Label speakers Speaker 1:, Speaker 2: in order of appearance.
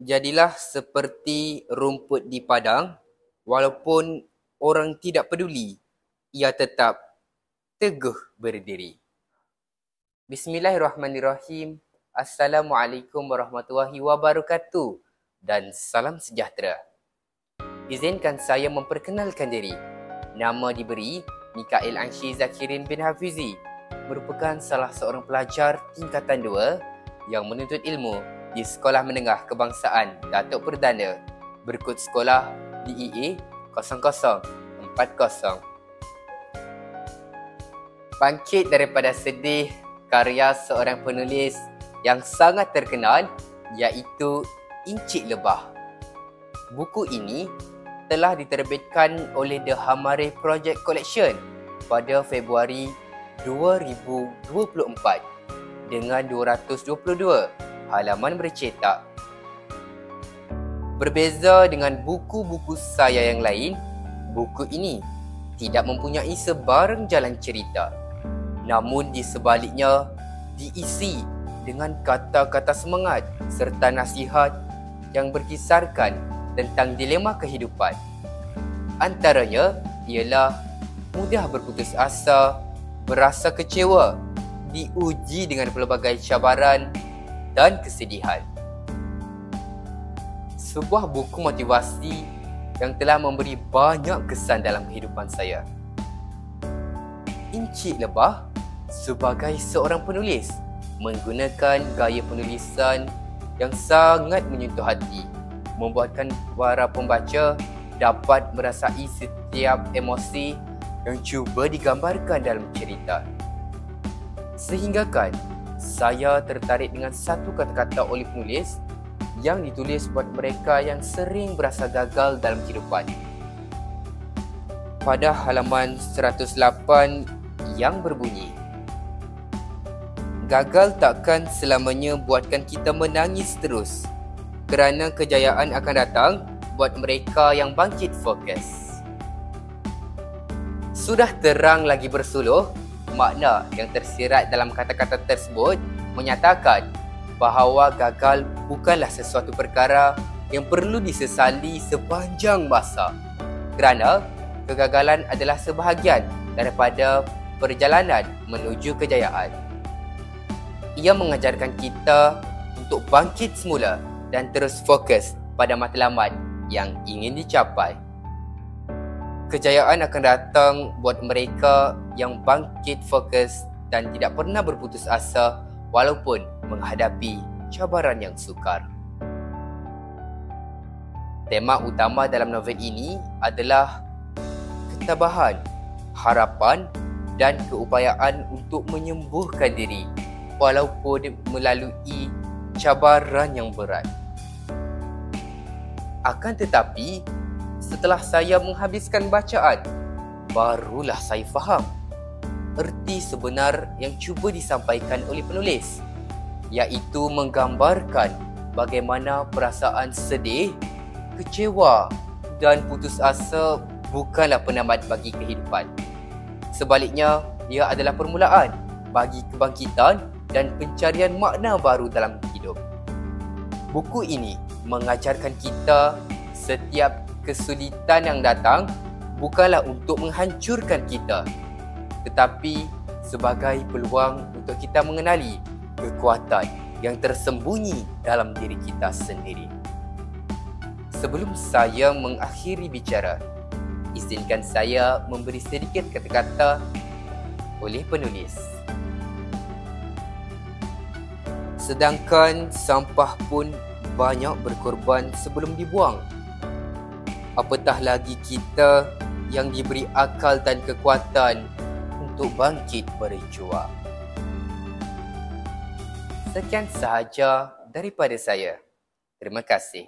Speaker 1: Jadilah seperti rumput di padang, walaupun orang tidak peduli, ia tetap teguh berdiri. Bismillahirrahmanirrahim. Assalamualaikum warahmatullahi wabarakatuh dan salam sejahtera. Izinkan saya memperkenalkan diri. Nama diberi Mikael Ansyi Zakirin bin Hafizi, merupakan salah seorang pelajar tingkatan 2 yang menuntut ilmu di Sekolah Menengah Kebangsaan Datuk Perdana, berkod sekolah DEA 0040. Bangkit daripada sedih, karya seorang penulis yang sangat terkenal iaitu Encik Lebah. Buku ini telah diterbitkan oleh The Hamare Project Collection pada Februari 2024 dengan 222 halaman bercetak. Berbeza dengan buku-buku saya yang lain, buku ini tidak mempunyai sebarang jalan cerita, namun di sebaliknya diisi dengan kata-kata semangat serta nasihat yang berkisarkan tentang dilema kehidupan. Antaranya ialah mudah berputus asa, berasa kecewa, diuji dengan pelbagai cabaran dan kesedihan. Sebuah buku motivasi yang telah memberi banyak kesan dalam kehidupan saya. Encik Lebah sebagai seorang penulis menggunakan gaya penulisan yang sangat menyentuh hati, membuatkan para pembaca dapat merasai setiap emosi yang cuba digambarkan dalam cerita. Sehinggakan saya tertarik dengan satu kata-kata oleh penulis yang ditulis buat mereka yang sering berasa gagal dalam kehidupan. Pada halaman 108 yang berbunyi, "Gagal takkan selamanya buatkan kita menangis terus, kerana kejayaan akan datang buat mereka yang bangkit fokus." Sudah terang lagi bersuluh, makna yang tersirat dalam kata-kata tersebut menyatakan bahawa gagal bukanlah sesuatu perkara yang perlu disesali sepanjang masa, kerana kegagalan adalah sebahagian daripada perjalanan menuju kejayaan. Ia mengajarkan kita untuk bangkit semula dan terus fokus pada matlamat yang ingin dicapai. Kejayaan akan datang buat mereka yang bangkit fokus dan tidak pernah berputus asa walaupun menghadapi cabaran yang sukar. Tema utama dalam novel ini adalah ketabahan, harapan dan keupayaan untuk menyembuhkan diri walaupun melalui cabaran yang berat. Akan tetapi, setelah saya menghabiskan bacaan, barulah saya faham erti sebenar yang cuba disampaikan oleh penulis, iaitu menggambarkan bagaimana perasaan sedih, kecewa dan putus asa bukanlah penamat bagi kehidupan. Sebaliknya, ia adalah permulaan bagi kebangkitan dan pencarian makna baru dalam hidup. Buku ini mengajarkan kita setiap kesulitan yang datang bukanlah untuk menghancurkan kita, tetapi sebagai peluang untuk kita mengenali kekuatan yang tersembunyi dalam diri kita sendiri. Sebelum saya mengakhiri bicara, izinkan saya memberi sedikit kata-kata oleh penulis. Sedangkan sampah pun banyak berkorban sebelum dibuang, apatah lagi kita yang diberi akal dan kekuatan untuk bangkit berjuang. Sekian sahaja daripada saya. Terima kasih.